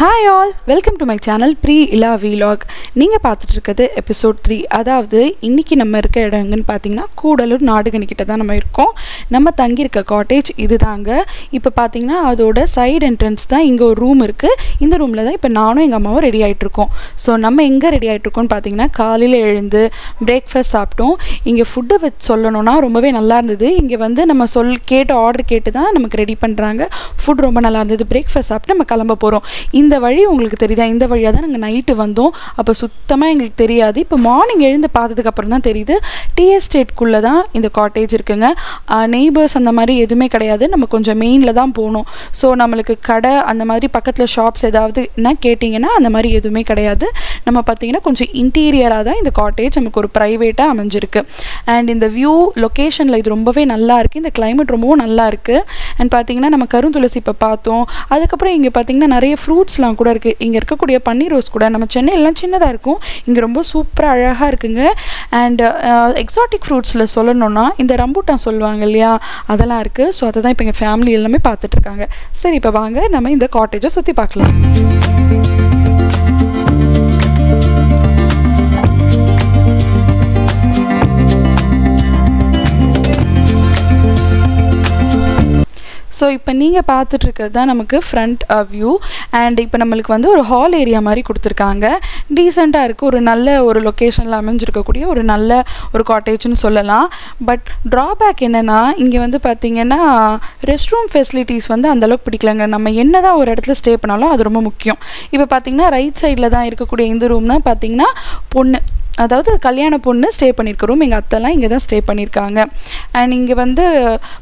Hi all, welcome to my channel Pre Ila Vlog. நீங்க பார்த்துட்டு இருக்கிறது எபிசோட் 3. அதாவது இன்னைக்கு நம்ம இருக்க இடம் எங்கன்னு பாத்தீங்கன்னா கூடலூர் நாடுகணி கிட்ட தான் நம்ம இருக்கோம். நம்ம தங்கி இருக்க காட்டேஜ் இதுதாங்க. இப்போ பாத்தீங்கன்னா அதோட சைடு என்ட்ரன்ஸ் தான் இங்க ஒரு ரூம் இருக்கு. இந்த ரூம்ல தான் இப்போ நானும் எங்க அம்மாவும் ரெடி ஆயிட்டு இருக்கோம். சோ நம்ம எங்க ரெடி ஆயிட்டு இருக்கோம்னு பாத்தீங்கன்னா காலையில எழுந்து பிரேக்ஃபாஸ்ட் சாப்பிட்டோம். இங்க ஃபுட் சொல்லணும்னா ரொம்பவே நல்லா இருந்தது. இங்க வந்து நம்ம கேட்ட ஆர்டர் கேட்டு தான் நமக்கு ரெடி பண்றாங்க. ஃபுட் ரொம்ப நல்லா இருந்தது. பிரேக்ஃபாஸ்ட் சாப்பிட்டு நம்ம கிளம்ப போறோம். இந்த வழி உங்களுக்கு தெரியுதா? இந்த வழியா தான் நாங்கள் நைட்டு வந்தோம். அப்போ சுத்தமாக எங்களுக்கு தெரியாது. இப்போ மார்னிங் எழுந்து பார்த்ததுக்கு அப்புறம் தான் தெரியுது டி எஸ்டேட்குள்ளே தான் இந்த காட்டேஜ் இருக்குங்க. நெய்பர்ஸ் அந்த மாதிரி எதுவுமே கிடையாது. நம்ம கொஞ்சம் மெயினில் தான் போகணும். ஸோ நம்மளுக்கு கடை அந்த மாதிரி பக்கத்தில் ஷாப்ஸ் ஏதாவது என்ன கேட்டிங்கன்னா அந்த மாதிரி எதுவுமே கிடையாது. நம்ம பார்த்தீங்கன்னா கொஞ்சம் இன்டீரியராக தான் இந்த காட்டேஜ் நமக்கு ஒரு ப்ரைவேட்டாக அமைஞ்சிருக்கு. அண்ட் இந்த வியூ லொக்கேஷனில் இது ரொம்பவே நல்லா இருக்குது. இந்த கிளைமேட் ரொம்பவும் நல்லா இருக்குது. அண்ட் பார்த்தீங்கன்னா நம்ம கருந்துளசி இப்போ பார்த்தோம். அதுக்கப்புறம் இங்கே பார்த்தீங்கன்னா நிறைய ஃப்ரூட்ஸ்லாம் கூட இருக்குது. இங்கே இருக்கக்கூடிய பன்னீர் ரோஸ் கூட நம்ம சென்னையெல்லாம் சின்னதாக இருக்கும், இங்கே ரொம்ப சூப்பராக அழகாக இருக்குங்க. அண்ட் எக்ஸாட்டிக் ஃப்ரூட்ஸில் சொல்லணும்னா இந்த ரம்பூட்டான் சொல்லுவாங்க இல்லையா, அதெல்லாம் இருக்குது. ஸோ அதை தான் இப்போ எங்கள் ஃபேமிலி எல்லாமே பார்த்துட்ருக்காங்க. சரி, இப்போ வாங்க நம்ம இந்த காட்டேஜை சுற்றி பார்க்கலாம். ஸோ இப்போ நீங்கள் பார்த்துட்ருக்கிறது தான் நமக்கு ஃப்ரண்ட் வியூ. அண்ட் இப்போ நம்மளுக்கு வந்து ஒரு ஹால் ஏரியா மாதிரி கொடுத்துருக்காங்க. டீசெண்டாக இருக்குது. ஒரு நல்ல ஒரு லொக்கேஷனில் அமைஞ்சிருக்கக்கூடிய ஒரு நல்ல ஒரு காட்டேஜ்னு சொல்லலாம். பட் ட்ராபேக் என்னென்னா இங்கே வந்து பார்த்திங்கன்னா ரெஸ்ட் ரூம் ஃபெசிலிட்டிஸ் வந்து அந்தளவுக்கு பிடிக்கலங்க. நம்ம என்ன தான் ஒரு இடத்துல ஸ்டே பண்ணாலும் அது ரொம்ப முக்கியம். இப்போ பார்த்திங்கன்னா ரைட் சைடில் தான் இருக்கக்கூடிய இந்த ரூம் தான் பார்த்திங்கன்னா பொண்ணு, அதாவது கல்யாண பொண்ணு ஸ்டே பண்ணியிருக்க ரூம். எங்கள் அத்தைலாம் இங்கே தான் ஸ்டே பண்ணியிருக்காங்க. அண்ட் இங்கே வந்து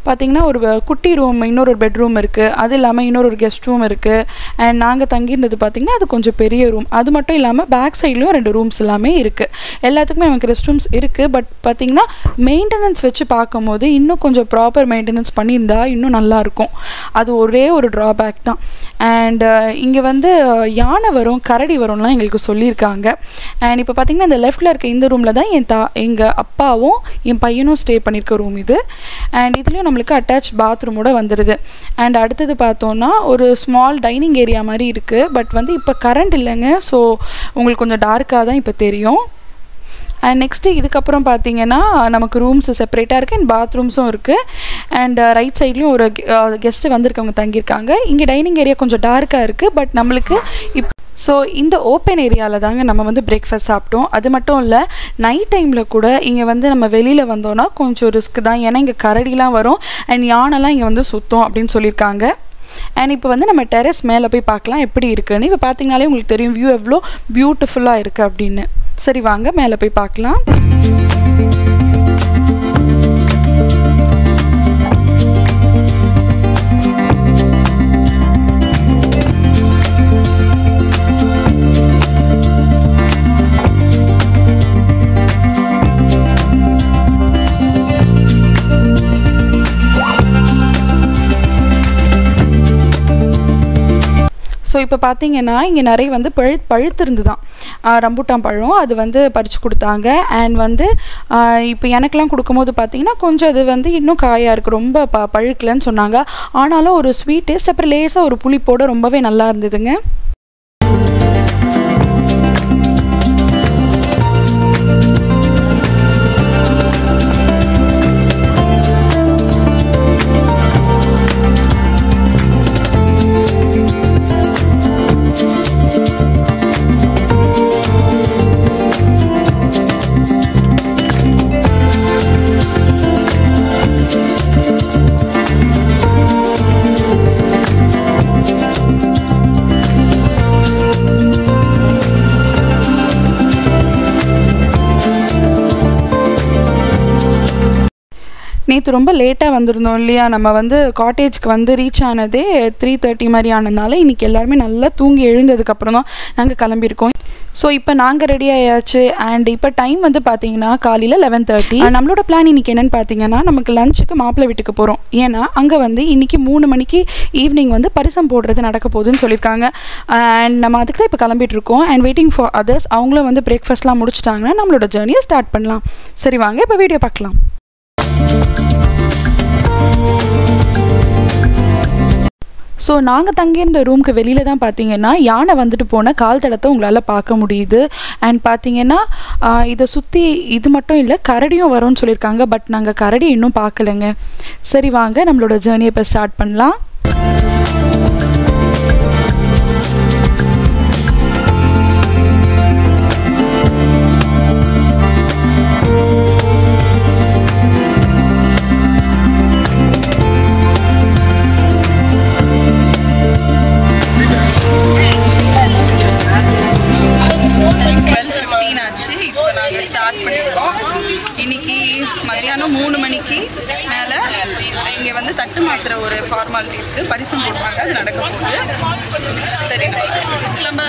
பார்த்திங்கன்னா ஒரு குட்டி ரூம், இன்னொரு ஒரு பெட்ரூம் இருக்குது. அது இல்லாமல் இன்னொரு ஒரு கெஸ்ட் ரூம் இருக்குது. அண்ட் நாங்கள் தங்கியிருந்தது பார்த்திங்கன்னா அது கொஞ்சம் பெரிய ரூம். அது மட்டும் இல்லாமல் பேக் சைட்லேயும் 2 ரூம்ஸ் எல்லாமே இருக்குது. எல்லாத்துக்குமே நமக்கு ரெஸ்ட் ரூம்ஸ் இருக்குது. பட் பார்த்திங்கன்னா மெயின்டெனன்ஸ் வச்சு பார்க்கும்போது இன்னும் கொஞ்சம் ப்ராப்பர் மெயின்டெனன்ஸ் பண்ணியிருந்தா இன்னும் நல்லாயிருக்கும். அது ஒரே ஒரு ட்ராபேக் தான். அண்ட் இங்கே வந்து யானை வரும், கரடி வரும்லாம் எங்களுக்கு சொல்லியிருக்காங்க. அண்ட் இப்போ பார்த்திங்கன்னா இந்த லெஃப்டில் இருக்க இந்த ரூமில் தான் எங்கள் அப்பாவும் என் பையனும் ஸ்டே பண்ணியிருக்க ரூம் இது. அண்ட் இதுலேயும் நம்மளுக்கு அட்டாச் பாத்ரூமோட வந்துடுது. அண்ட் அடுத்தது பார்த்தோன்னா ஒரு ஸ்மால் டைனிங் ஏரியா மாதிரி இருக்குது. பட் வந்து இப்போ கரண்ட் இல்லைங்க. ஸோ உங்களுக்கு கொஞ்சம் டார்க்காக தான் இப்போ தெரியும். அண்ட் நெக்ஸ்ட்டு இதுக்கப்புறம் பார்த்தீங்கன்னா நமக்கு ரூம்ஸ் செப்பரேட்டாக இருக்குது அண்ட் பாத்ரூம்ஸும் இருக்குது. அண்ட் ரைட் சைட்லேயும் ஒரு கெஸ்ட்டு வந்திருக்கவங்க தங்கியிருக்காங்க. இங்கே டைனிங் ஏரியா கொஞ்சம் டார்க்காக இருக்குது. பட் நம்மளுக்கு ஸோ இந்த ஓப்பன் ஏரியாவில் தாங்க நம்ம வந்து பிரேக்ஃபாஸ்ட் சாப்பிட்டோம். அது மட்டும் இல்லை, நைட் டைமில் கூட இங்கே வந்து நம்ம வெளியில் வந்தோன்னா கொஞ்சம் ரிஸ்க் தான். ஏன்னா இங்கே கரடிலாம் வரும் அண்ட் யானைலாம் இங்கே வந்து சுத்தம் அப்படின்னு சொல்லியிருக்காங்க. அண்ட் இப்போ வந்து நம்ம டெரஸ் மேலே போய் பார்க்கலாம் எப்படி இருக்குன்னு. இப்போ பார்த்தீங்கனாலே உங்களுக்கு தெரியும் வியூ எவ்வளோ பியூட்டிஃபுல்லாக இருக்குது அப்படின்னு. சரி, வாங்க மேலே போய் பார்க்கலாம். ஸோ இப்போ பார்த்தீங்கன்னா இங்கே நிறைய வந்து பழுத்திருந்து தான் ரம்பூட்டான் பழம் அது வந்து பறித்து கொடுத்தாங்க. அண்ட் வந்து இப்போ எனக்கெலாம் கொடுக்கும்போது பார்த்தீங்கன்னா கொஞ்சம் அது வந்து இன்னும் காயாக இருக்குது, ரொம்ப பழுக்கலன்னு சொன்னாங்க. ஆனாலும் ஒரு ஸ்வீட் டேஸ்ட், அப்புறம் லேசாக ஒரு புளிப்போடு ரொம்பவே நல்லா இருந்ததுங்க. நேற்று ரொம்ப லேட்டாக வந்திருந்தோம் இல்லையா, நம்ம வந்து காட்டேஜ்க்கு வந்து ரீச் ஆனதே 3:30 மாதிரி ஆனதுனால இன்றைக்கி எல்லாருமே நல்லா தூங்கி எழுந்ததுக்கப்புறம் தான் நாங்கள் கிளம்பியிருக்கோம். ஸோ இப்போ நாங்கள் ரெடி ஆயாச்சு. அண்ட் இப்போ டைம் வந்து பார்த்தீங்கன்னா காலையில் 11:30. நம்மளோட பிளான் இன்றைக்கி என்னென்னு பார்த்தீங்கன்னா நமக்கு லஞ்சுக்கு மாப்பிள்ளை வீட்டுக்கு போகிறோம். ஏன்னா அங்கே வந்து இன்றைக்கி 3 மணிக்கு ஈவினிங் வந்து பரிசம் போடுறது நடக்க போகுதுன்னு சொல்லியிருக்காங்க. அண்ட் நம்ம அதுக்கு தான் இப்போ கிளம்பிட்டுருக்கோம். And waiting for others. அவங்களும் வந்து பிரேக்ஃபாஸ்ட்லாம் முடிச்சிட்டாங்கன்னா நம்மளோட ஜேர்னியை ஸ்டார்ட் பண்ணலாம். சரி, வாங்க இப்போ வீடியோ பார்க்கலாம். ஸோ நாங்கள் தங்கியிருந்த ரூமுக்கு வெளியில் தான் பார்த்தீங்கன்னா யானை வந்துட்டு போன கால் தடத்தை உங்களால் பார்க்க முடியுது. அண்ட் பார்த்தீங்கன்னா இதை சுற்றி இது மட்டும் இல்லை, கரடியும் வரும்னு சொல்லியிருக்காங்க. பட் நாங்கள் கரடி இன்னும் பார்க்கலைங்க. சரி வாங்க நம்மளோட ஜேர்னியை இப்போ ஸ்டார்ட் பண்ணலாம். இன்னைக்கு மத்தியானம் 3 மணிக்கு மேலே இங்கே வந்து தட்டு மாத்திர ஒரு ஃபார்மாலிட்டி இருக்குது, பரிசம் போடுவாங்க, அது நடக்க போகுது. சரி நம்ம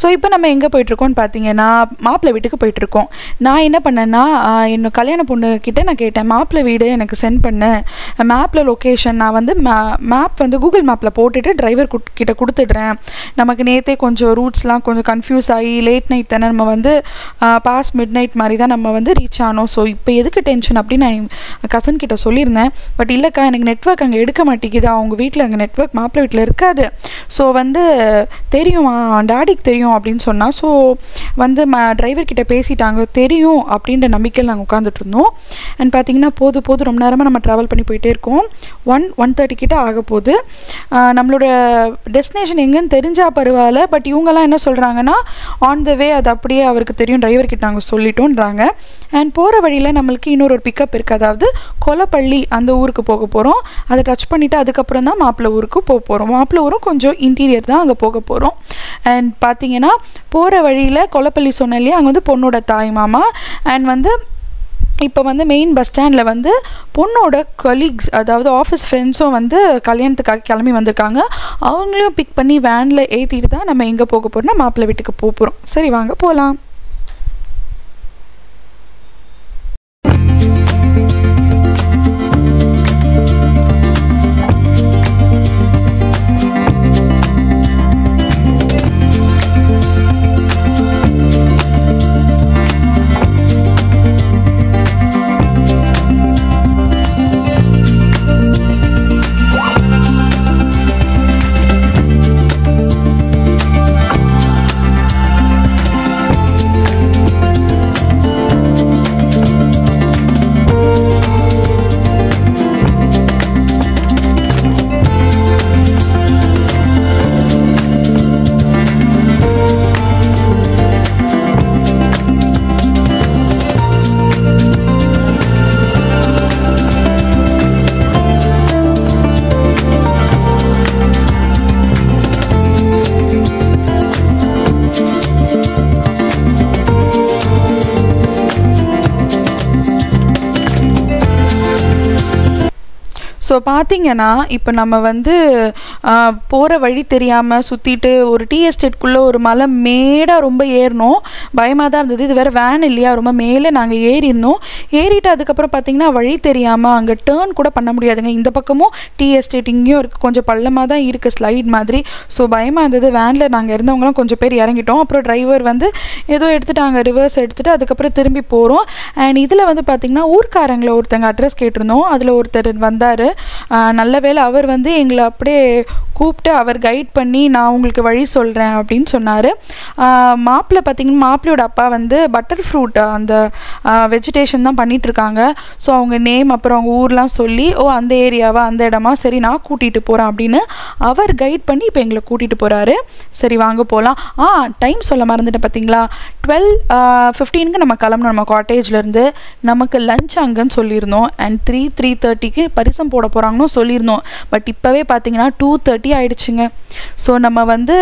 ஸோ இப்போ நம்ம எங்கே போயிட்டுருக்கோம்னு பார்த்தீங்கன்னா மாப்பிள்ளை வீட்டுக்கு போயிட்டுருக்கோம். நான் என்ன பண்ணேன்னா என்னோட கல்யாண பொண்ணுக்கிட்ட நான் கேட்டேன், மாப்பிள்ளை வீடு எனக்கு சென்ட் பண்ணு, மேப்பில் லொக்கேஷன் நான் வந்து மேப் வந்து கூகுள் மேப்பில் போட்டுட்டு டிரைவர் கிட்ட கொடுத்துட்றேன், நமக்கு நேற்றே கொஞ்சம் ரூட்ஸ்லாம் கொஞ்சம் கன்ஃபியூஸ் ஆகி லேட் நைட் தானே நம்ம வந்து பாஸ்ட் மிட் நைட் மாதிரி தான் நம்ம வந்து ரீச் ஆனோம், ஸோ இப்போ எதுக்கு டென்ஷன் அப்படின்னு நான் கசன் கிட்ட சொல்லியிருந்தேன். பட் இல்லைக்கா எனக்கு நெட்வொர்க் அங்கே எடுக்க மாட்டேங்குது, அவங்க வீட்டில் அங்கே நெட்வொர்க் மாப்பிள்ளை வீட்டில் இருக்காது, ஸோ வந்து தெரியுமா டாடிக்கு தெரியும் அப்படின்னு சொன்னால். ஸோ வந்து டிரைவர்கிட்ட பேசிட்டாங்க, தெரியும் அப்படின்ற நம்பிக்கையில் நாங்கள் உட்காந்துட்டு இருந்தோம். அண்ட் பார்த்தீங்கன்னா போது ரொம்ப நேரமாக நம்ம ட்ராவல் பண்ணி போயிட்டே இருக்கோம். 1:30 கிட்ட ஆக போகுது. நம்மளோட டெஸ்டினேஷன் எங்கேன்னு தெரிஞ்சால் பரவாயில்ல, பட் இவங்கெல்லாம் என்ன சொல்கிறாங்கன்னா ஆன் த வே அது அப்படியே அவருக்கு தெரியும், டிரைவர்கிட்ட நாங்கள் சொல்லிட்டோன்றாங்க. அண்ட் போகிற வழியில் நம்மளுக்கு இன்னொரு பிக்கப் இருக்குது, அதாவது கொலப்பள்ளி அந்த ஊருக்கு போக போகிறோம். அதை டச் பண்ணிவிட்டு அதுக்கப்புறம் தான் மாப்பிள்ளை ஊருக்கு போக போகிறோம். மாப்பிள்ளை ஊரும் கொஞ்சம் இன்டீரியர் தான் அங்கே போக போகிறோம். அண்ட் பார்த்தீங்கன்னா போகிற வழியில் கொலப்பள்ளி சொன்னேன் இல்லையா, அங்கே வந்து பொண்ணோட தாய் மாமா அண்ட் வந்து இப்போ வந்து மெயின் பஸ் ஸ்டாண்டில் வந்து பொண்ணோட கொலீக்ஸ், அதாவது ஆஃபீஸ் ஃப்ரெண்ட்ஸும் வந்து கல்யாணத்துக்காக கிளம்பி வந்திருக்காங்க. அவங்களையும் பிக் பண்ணி வேனில் ஏற்றிட்டு தான் நம்ம எங்கே போக போகிறோம்னா மாப்பிள்ளை வீட்டுக்கு போக போகிறோம். சரி வாங்க போகலாம். ஸோ பார்த்தீங்கன்னா இப்போ நம்ம வந்து போகிற வழி தெரியாமல் சுற்றிட்டு ஒரு டீ எஸ்டேட்குள்ளே ஒரு மலை மேடாக ரொம்ப ஏறினோம். பயமாக தான் இருந்தது. இது வேறு வேன் இல்லையா, ரொம்ப மேலே நாங்கள் ஏறியிருந்தோம். ஏறிட்டு அதுக்கப்புறம் பார்த்திங்கன்னா வழி தெரியாமல் அங்கே டேர்ன் கூட பண்ண முடியாதுங்க. இந்த பக்கமும் டீ எஸ்டேட் இங்கேயும் இருக்குது, கொஞ்சம் பள்ளமாக தான் இருக்குது, ஸ்லைட் மாதிரி. ஸோ பயமாக இருந்தது. வேனில் நாங்கள் இருந்தவங்களாம் கொஞ்சம் பேர் இறங்கிட்டோம். அப்புறம் டிரைவர் வந்து ஏதோ எடுத்துட்டாங்க, ரிவர்ஸ் எடுத்துகிட்டு அதுக்கப்புறம் திரும்பி போகிறோம். அண்ட் இதில் வந்து பார்த்திங்கன்னா ஊர்க்காரங்களை ஒருத்தங்க அட்ரஸ் கேட்டிருந்தோம். அதில் ஒருத்தர் வந்தார். நல்ல வேளை அவர் வந்து எங்களை அப்படியே கூப்பிட்டு அவர் கைட் பண்ணி நான் உங்களுக்கு வழி சொல்கிறேன் அப்படின்னு சொன்னார். மாப்பிள்ளை பார்த்திங்கன்னா மாப்பிள்ளையோட அப்பா வந்து பட்டர் ஃப்ரூட் அந்த வெஜிடேஷன் தான் பண்ணிகிட்ருக்காங்க. ஸோ அவங்க நேம் அப்புறம் அவங்க ஊர்லாம் சொல்லி அந்த ஏரியாவா அந்த இடமா, சரி நான் கூட்டிகிட்டு போகிறேன் அப்படின்னு அவர் கைட் பண்ணி இப்போ எங்களை கூட்டிகிட்டு போகிறாரு. சரி வாங்க போகலாம். டைம் சொல்ல மறந்துட்டேன் பார்த்தீங்களா, 12:15 நம்ம கிளம்பணும் நம்ம காட்டேஜ்லேருந்து. நமக்கு லஞ்ச் அங்கன்னு சொல்லியிருந்தோம். அண்ட் 3:30 பரிசம் போட போகிறாங்கன்னு சொல்லியிருந்தோம். பட் இப்போவே பார்த்தீங்கன்னா 2:30 ஆகிடுச்சுங்க. ஸோ நம்ம வந்து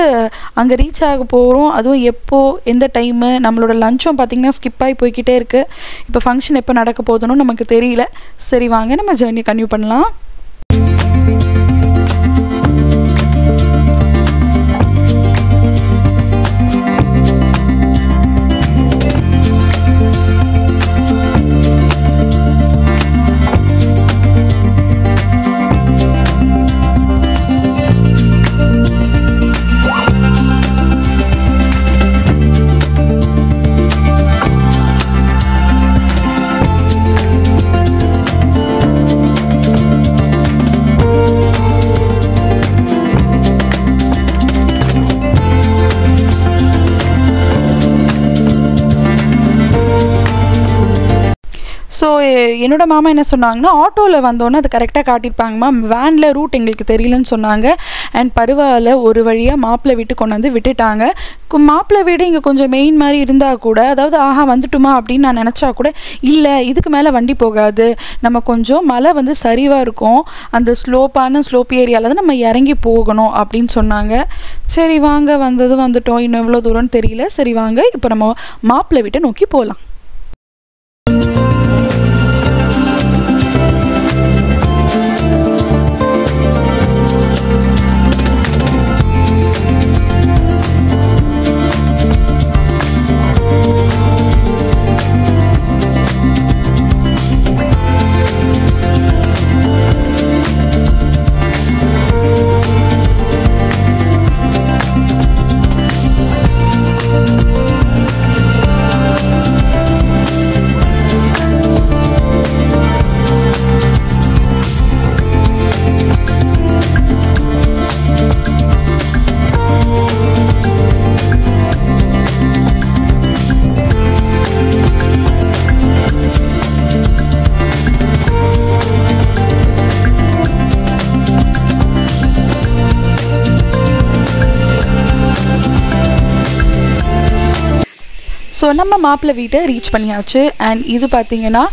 அங்கே ரீச் ஆக போகிறோம். அதுவும் எப்போது எந்த டைமு, நம்மளோட லஞ்சும் பார்த்திங்கன்னா ஸ்கிப் ஆகி போய்கிட்டே இருக்குது. இப்போ ஃபங்க்ஷன் எப்போ நடக்க போதுன்னு நமக்கு தெரியல. சரி வாங்க நம்ம ஜர்னி கன்டினியூ பண்ணலாம். ஸோ என்னோட மாமா என்ன சொன்னாங்கன்னா, ஆட்டோவில் வந்தோன்னே அது கரெக்டாக காட்டியிருப்பாங்கம்மா, வேனில் ரூட் எங்களுக்கு தெரியலன்னு சொன்னாங்க. அண்ட் பரவாயில்ல, ஒரு வழியாக மாப்பிள்ளை வீட்டு கொண்டு வந்து விட்டுட்டாங்க. மாப்பிள்ளை வீடு இங்கே கொஞ்சம் மெயின் மாதிரி இருந்தால் கூட, அதாவது வந்துட்டுமா அப்படின்னு நான் நினச்சா கூட, இல்லை இதுக்கு மேலே வண்டி போகாது, நம்ம கொஞ்சம் மலை வந்து சரிவாக இருக்கும், அந்த ஸ்லோப் ஏரியாவில் தான் நம்ம இறங்கி போகணும் அப்படின்னு சொன்னாங்க. சரி வாங்க, வந்துட்டோம். இன்னும் எவ்வளோ தூரம்னு தெரியல. சரி வாங்க இப்போ நம்ம மாப்பிள்ளை வீட்டை நோக்கி போகலாம். ஸோ நம்ம மாப்பிள்ளை வீட்டை ரீச் பண்ணியாச்சு. அண்ட் இது பார்த்திங்கன்னா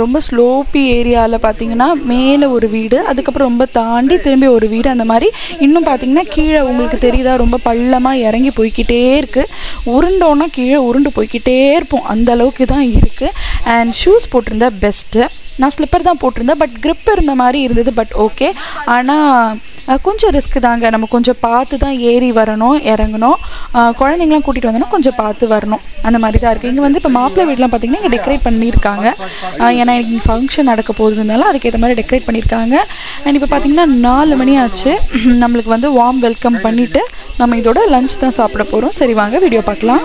ரொம்ப ஸ்லோப்பி ஏரியாவில் பார்த்திங்கன்னா மேலே ஒரு வீடு, அதுக்கப்புறம் ரொம்ப தாண்டி திரும்பி ஒரு வீடு, அந்த மாதிரி இன்னும் பார்த்திங்கன்னா கீழே உங்களுக்கு தெரியுதா ரொம்ப பள்ளமாக இறங்கி போய்கிட்டே இருக்குது. உருண்டோன்னா கீழே உருண்டு போய்கிட்டே இருப்போம், அந்த அளவுக்கு தான் இருக்குது. அண்ட் ஷூஸ் போட்டிருந்தா பெஸ்ட்டு. நான் ஸ்லிப்பர் தான் போட்டிருந்தேன், பட் க்ரிப் இருந்த மாதிரி இருந்தது. பட் ஓகே, ஆனால் கொஞ்சம் ரிஸ்க்கு தாங்க. நம்ம கொஞ்சம் பார்த்து தான் ஏறி வரணும், இறங்கணும். குழந்தைங்களாம் கூட்டிகிட்டு வந்தோன்னா கொஞ்சம் பார்த்து வரணும், அந்த மாதிரி தான் இருக்குது. இங்கே வந்து இப்போ மாப்பிள்ளை வீடெலாம் பார்த்திங்கன்னா இங்கே டெக்கரேட் பண்ணியிருக்காங்க. ஏன்னா இங்கே ஃபங்க்ஷன் நடக்க போகுதுனால அதுக்கேற்ற மாதிரி டெக்கரேட் பண்ணியிருக்காங்க. அண்ட் இப்போ பார்த்திங்கன்னா 4 மணி ஆச்சு. நம்மளுக்கு வந்து வார்ம் வெல்கம் பண்ணிவிட்டு நம்ம இதோட லஞ்ச் தான் சாப்பிட போகிறோம். சரி வாங்க வீடியோ பார்க்கலாம்.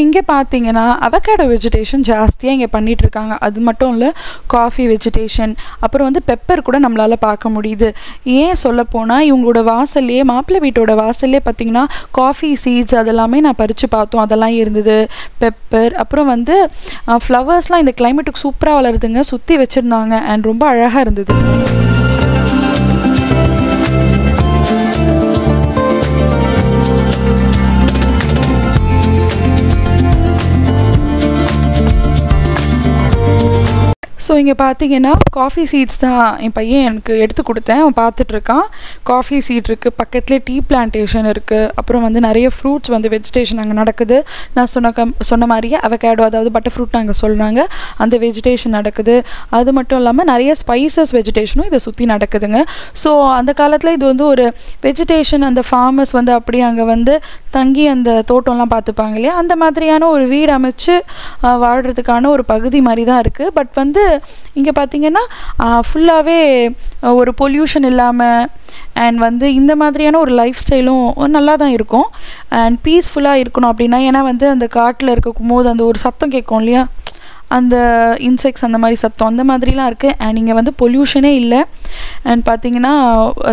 இங்கே பார்த்தீங்கன்னா அவகேடோ வெஜிடேஷன் ஜாஸ்தியாக இங்கே பண்ணிகிட்ருக்காங்க. அது மட்டும் இல்லை, காஃபி வெஜிடேஷன், அப்புறம் வந்து பெப்பர் கூட நம்மளால் பார்க்க முடியுது. ஏன் சொல்லப்போனால் இவங்களோட வாசல்லையே, மாப்பிள்ளை வீட்டோட வாசல்லே பார்த்திங்கன்னா காஃபி சீட்ஸ் அதெல்லாமே நான் பறித்து பார்த்தோம், அதெல்லாம் இருந்தது. பெப்பர், அப்புறம் வந்து ஃப்ளவர்ஸ்லாம் இந்த கிளைமேட்டுக்கு சூப்பராக வளருதுங்க, சுற்றி வச்சுருந்தாங்க அண்ட் ரொம்ப அழகாக இருந்தது. ஸோ இங்கே பார்த்தீங்கன்னா காஃபி சீட்ஸ் தான் என் பையன் எனக்கு எடுத்து கொடுத்தேன், அவன் பார்த்துட்ருக்கான். காஃபி சீட் இருக்குது, பக்கத்துலேயே டீ பிளான்டேஷன் இருக்குது, அப்புறம் வந்து நிறைய ஃப்ரூட்ஸ் வந்து வெஜிடேஷன் அங்கே நடக்குது. நான் சொன்ன மாதிரியே அவகேடோ, அதாவது பட்டர் ஃப்ரூட் நாங்கள் சொல்கிறாங்க, அந்த வெஜிடேஷன் நடக்குது. அது மட்டும் இல்லாமல் நிறைய ஸ்பைசஸ் வெஜிடேஷனும் இதை சுற்றி நடக்குதுங்க. ஸோ அந்த காலத்தில் இது வந்து ஒரு வெஜிடேஷன், அந்த ஃபார்மர்ஸ் வந்து அப்படியே அங்கே வந்து தங்கி அந்த தோட்டம்லாம் பார்த்துப்பாங்க இல்லையா, அந்த மாதிரியான ஒரு வீடு அமைச்சு வாழ்கிறதுக்கான ஒரு பகுதி மாதிரி தான் இருக்குது. பட் வந்து இங்கே பார்த்தீங்கன்னா ஃபுல்லாகவே ஒரு பொல்யூஷன் இல்லாமல் அண்ட் வந்து இந்த மாதிரியான ஒரு லைஃப் ஸ்டைலும் நல்லா தான் இருக்கும். அண்ட் பீஸ்ஃபுல்லாக இருக்கணும் அப்படின்னா, ஏன்னா வந்து அந்த காட்டில் இருக்கும் போது அந்த ஒரு சத்தம் கேட்கும் இல்லையா, அந்த இன்செக்ட்ஸ் அந்த மாதிரி சத்தம் அந்த மாதிரிலாம் இருக்குது. அண்ட் இங்கே வந்து பொல்யூஷனே இல்லை. அண்ட் பார்த்திங்கன்னா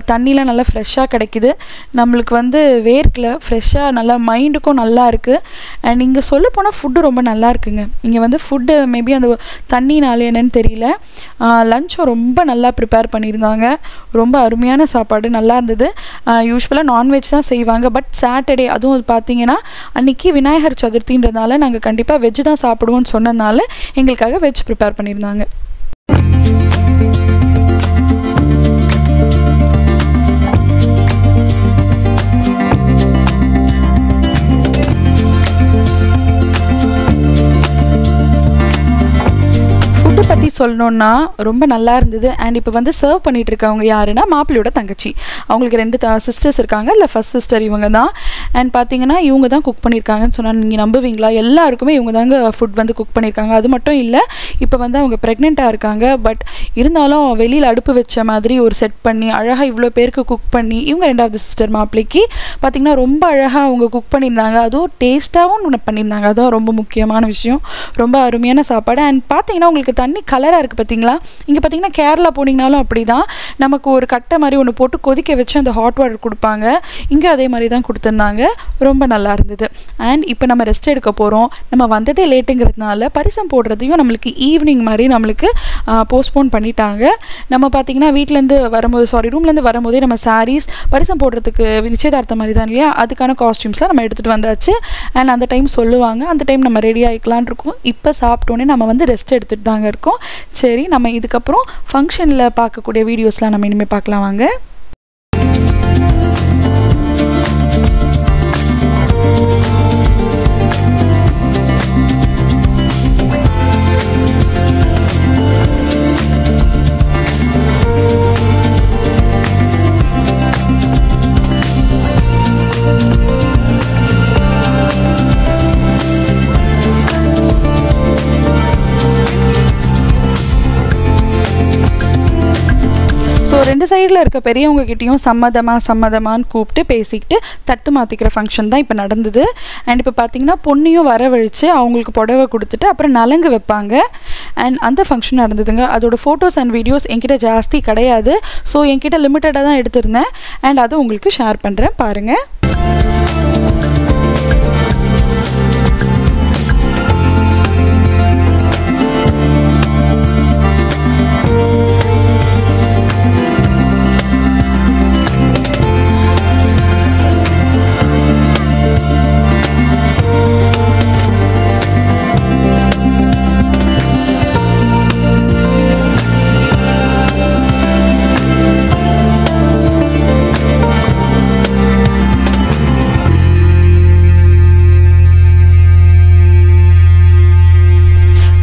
தண்ணிலாம் நல்லா ஃப்ரெஷ்ஷாக கிடைக்கிது, நம்மளுக்கு வந்து வேர்க்கில் ஃப்ரெஷ்ஷாக நல்லா மைண்டுக்கும் நல்லா இருக்குது. அண்ட் இங்கே சொல்ல போனால் ஃபுட்டு ரொம்ப நல்லா இருக்குங்க. இங்கே வந்து ஃபுட்டு மேபி அந்த தண்ணினால என்னன்னு தெரியல, லஞ்சும் ரொம்ப நல்லா ப்ரிப்பேர் பண்ணியிருந்தாங்க, ரொம்ப அருமையான சாப்பாடு, நல்லா இருந்தது. யூஸ்வலாக நான்வெஜ் தான் செய்வாங்க, பட் சாட்டர்டே அதுவும் பார்த்திங்கன்னா அன்றைக்கி விநாயகர் சதுர்த்தின்றதுனால நாங்கள் கண்டிப்பாக வெஜ் தான் சாப்பிடுவோம்னு சொன்னதுனால எங்களுக்காக வெஜ் ப்ரிப்பேர் பண்ணியிருந்தாங்க. பற்றி சொல்லணுன்னா ரொம்ப நல்லா இருந்தது. அண்ட் இப்போ வந்து சர்வ் பண்ணிகிட்டு இருக்கவங்க யாருன்னா மாப்பிள்ளையோட தங்கச்சி, அவங்களுக்கு 2 சிஸ்டர்ஸ் இருக்காங்க, இல்லை ஃபர்ஸ்ட் சிஸ்டர் இவங்க தான். அண்ட் பார்த்தீங்கன்னா இவங்க தான் குக் பண்ணியிருக்காங்கன்னு சொன்னால் நீங்கள் நம்புவீங்களா, எல்லாருக்குமே இவங்க தாங்க ஃபுட் வந்து குக் பண்ணியிருக்காங்க. அது மட்டும் இல்லை, இப்போ வந்து அவங்க ப்ரெக்னெண்ட்டாக இருக்காங்க, பட் இருந்தாலும் வெளியில் அடுப்பு வச்ச மாதிரி ஒரு செட் பண்ணி அழகாக இவ்வளோ பேருக்கு குக் பண்ணி, இவங்க 2வது சிஸ்டர் மாப்பிள்ளைக்கு பார்த்திங்கன்னா ரொம்ப அழகாக அவங்க குக் பண்ணியிருந்தாங்க, அதுவும் டேஸ்ட்டாகவும் பண்ணியிருந்தாங்க. அதுவும் ரொம்ப முக்கியமான விஷயம், ரொம்ப அருமையான சாப்பாடு. அண்ட் பார்த்தீங்கன்னா உங்களுக்கு தண்ணி கலராக இருக்குது பார்த்தீங்களா, இங்கே பார்த்தீங்கன்னா கேரளா போனீங்கனாலும் அப்படி தான், நமக்கு ஒரு கட்டை மாதிரி ஒன்று போட்டு கொதிக்க வச்சு அந்த ஹாட் வாட்டர் கொடுப்பாங்க, இங்கே அதே மாதிரி தான் கொடுத்துருந்தாங்க, ரொம்ப நல்லா இருந்தது. அண்ட் இப்போ நம்ம ரெஸ்ட் எடுக்க போகிறோம். நம்ம வந்ததே லேட்டுங்கிறதுனால பரிசம் போடுறதையும் நம்மளுக்கு ஈவினிங் மாதிரி நம்மளுக்கு போஸ்ட்போன் பண்ணிட்டாங்க. நம்ம பார்த்திங்கன்னா வீட்டிலேருந்து வரும்போது ரூம்லேருந்து வரும்போதே நம்ம சாரீஸ் பரிசம் போடுறதுக்கு நிச்சயதார்த்தம் மாதிரி தான் இல்லையா, அதுக்கான காஸ்டியூம்ஸ்லாம் நம்ம எடுத்துகிட்டு வந்தாச்சு. அண்ட் அந்த டைம் சொல்லுவாங்க, அந்த டைம் நம்ம ரெடி ஆகிக்கலான் இருக்கோம். இப்போ சாப்பிட்டோன்னே நம்ம வந்து ரெஸ்ட் எடுத்துகிட்டு தாங்க இருக்கோம். சரி, நம்ம இதுக்கப்புறம் ஃபங்க்ஷனில் பார்க்கக்கூடிய வீடியோஸ்லாம் நம்ம இனிமேல் பார்க்கலாம் வாங்க. ரெண்டு சைடில் இருக்க பெரியவங்க கிட்டேயும் சம்மதமான்னு கூப்பிட்டு பேசிக்கிட்டு தட்டு மாற்றிக்கிற ஃபங்க்ஷன் தான் இப்போ நடந்தது. அண்ட் இப்போ பார்த்தீங்கன்னா பொண்ணையும் வரவழைச்சு அவங்களுக்கு புடவை கொடுத்துட்டு அப்புறம் நலங்கு வைப்பாங்க. அண்ட் அந்த ஃபங்க்ஷன் நடந்ததுங்க. அதோட ஃபோட்டோஸ் அண்ட் வீடியோஸ் என்கிட்ட ஜாஸ்தி கிடையாது, ஸோ என்கிட்ட லிமிட்டடாக தான் எடுத்திருந்தேன். அண்ட் அதை உங்களுக்கு ஷேர் பண்ணுறேன், பாருங்கள்.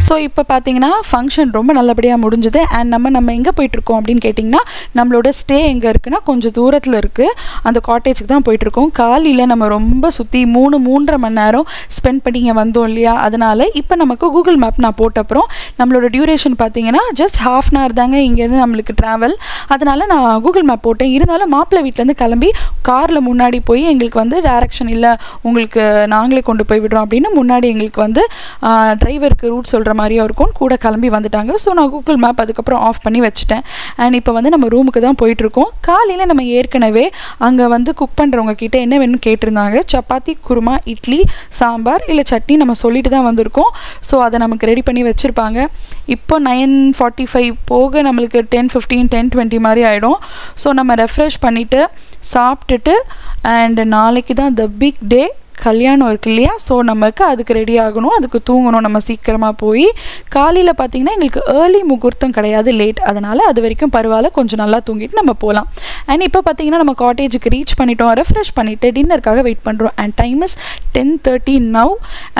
ஸோ இப்போ பார்த்தீங்கன்னா ஃபங்க்ஷன் ரொம்ப நல்லபடியாக முடிஞ்சுது. அண்ட் நம்ம எங்கே போயிட்டுருக்கோம் அப்படின்னு கேட்டிங்கன்னா, நம்மளோட ஸ்டே எங்கே இருக்குன்னா கொஞ்சம் தூரத்தில் இருக்குது, அந்த காட்டேஜுக்கு தான் போயிட்டுருக்கோம். காலையில் நம்ம ரொம்ப சுற்றி 3-3.5 மணி நேரம் ஸ்பெண்ட் பண்ணி இங்கே வந்தோம் இல்லையா, அதனால் இப்போ நமக்கு கூகுள் மேப் நான் போட்ட அப்புறம் நம்மளோட டியூரேஷன் பார்த்தீங்கன்னா ஜஸ்ட் ½ hour தாங்க இங்கேருந்து நம்மளுக்கு ட்ராவல். அதனால் நான் கூகுள் மேப் போட்டேன். இருந்தாலும் மாப்பிள்ளை வீட்டிலேருந்து கிளம்பி காரில் முன்னாடி போய் எங்களுக்கு வந்து டைரக்ஷன் இல்லை, உங்களுக்கு நாங்களே கொண்டு போய் விடுறோம் அப்படின்னு முன்னாடி எங்களுக்கு வந்து டிரைவருக்கு ரூட் சொல்கிற மாதிரியும் இருக்கும், கூட கிளம்பி வந்துட்டாங்க. ஸோ நான் கூகுள் மேப் அதுக்கப்புறம் ஆஃப் பண்ணி வச்சுட்டேன். அண்ட் இப்போ வந்து நம்ம ரூமுக்கு தான் போயிட்டுருக்கோம். காலையில் நம்ம ஏற்கனவே அங்கே வந்து குக் பண்ணுறவங்க கிட்ட என்ன வேணும்னு கேட்டிருந்தாங்க. சப்பாத்தி, குருமா, இட்லி, சாம்பார் இல்லை சட்னி நம்ம சொல்லிட்டு தான் வந்திருக்கோம். ஸோ அதை நமக்கு ரெடி பண்ணி வச்சுருப்பாங்க. இப்போ 9:45 போக நம்மளுக்கு 10:15 10:20 மாதிரி ஆகிடும். ஸோ நம்ம ரெஃப்ரெஷ் பண்ணிவிட்டு சாப்பிட்டுட்டு அண்ட் நாளைக்கு தான் த பிக் டே, கல்யாணம் இருக்கு இல்லையா. ஸோ நமக்கு அதுக்கு ரெடி ஆகணும், அதுக்கு தூங்கணும் நம்ம சீக்கிரமாக போய். காலையில் பார்த்திங்கன்னா எங்களுக்கு ஏர்லி முகூர்த்தம் கிடையாது, லேட். அதனால் அது வரைக்கும் பரவாயில்ல, கொஞ்சம் நல்லா தூங்கிட்டு நம்ம போகலாம். அண்ட் இப்போ பார்த்திங்கன்னா நம்ம காட்டேஜுக்கு ரீச் பண்ணிட்டோம். ரெஃப்ரெஷ் பண்ணிவிட்டு டின்னருக்காக வெயிட் பண்ணுறோம். And time is 10:30 now.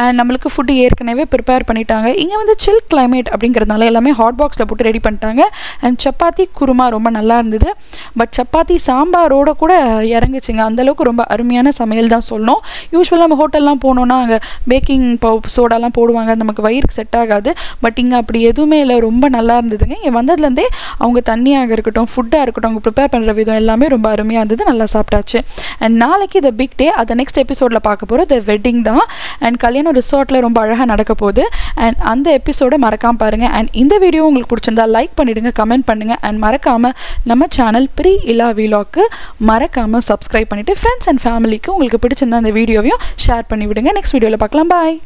And நம்மளுக்கு ஃபுட்டு ஏற்கனவே ப்ரிப்பேர் பண்ணிட்டாங்க. இங்கே வந்து சில் கிளைமேட் அப்படிங்கிறதுனால எல்லாமே ஹாட் பாக்ஸில் போட்டு ரெடி பண்ணிட்டாங்க. அண்ட் சப்பாத்தி, குருமா ரொம்ப நல்லா இருந்தது. பட் சப்பாத்தி சாம்பாரோட கூட இறங்குச்சுங்க. அந்தளவுக்கு ரொம்ப அருமையான சமையல் தான் சொல்லணும். யூஸ்வலாக நம்ம ஹோட்டல்லாம் போனோன்னா அங்கே பேக்கிங் சோடாலாம் போடுவாங்க, நமக்கு வயிறுக்கு செட் ஆகாது. பட் இங்கே அப்படி எதுவுமே இல்லை, ரொம்ப நல்லா இருந்ததுங்க. இங்கே வந்ததுலேருந்தே அவங்க தண்ணியாக இருக்கட்டும், ஃபுட்டாக இருக்கட்டும், அவங்க ப்ரிப்பேர் பண்ணுற விதம் எல்லாமே ரொம்ப அருமையாக இருந்தது, நல்லா சாப்பிட்டாச்சு. அண்ட் நாளைக்கு த பிக் டே, அதை நெக்ஸ்ட் எபிசோடில் பார்க்க போகிறோம். த வெட்டிங் தான். அண்ட் கல்யாணம் ரிசார்ட்டில் ரொம்ப அழகாக நடக்க போகுது. அண்ட் அந்த எபிசோடை மறக்காமல் பாருங்கள். அண்ட் இந்த வீடியோ உங்களுக்கு பிடிச்சிருந்தா லைக் பண்ணிவிடுங்க, கமெண்ட் பண்ணுங்கள். அண்ட் மறக்காமல் நம்ம சேனல் ப்ரீ இலா விலாக்கு மறக்காமல் சப்ஸ்கிரைப் பண்ணிவிட்டு ஃப்ரெண்ட்ஸ் அண்ட் ஃபேமிலிக்கு உங்களுக்கு பிடிச்சிருந்தா அந்த வீடியோவையும் ஷேர் பண்ணி விடுங்க. நெக்ஸ்ட் வீடியோவில் பார்க்கலாம். பாய்.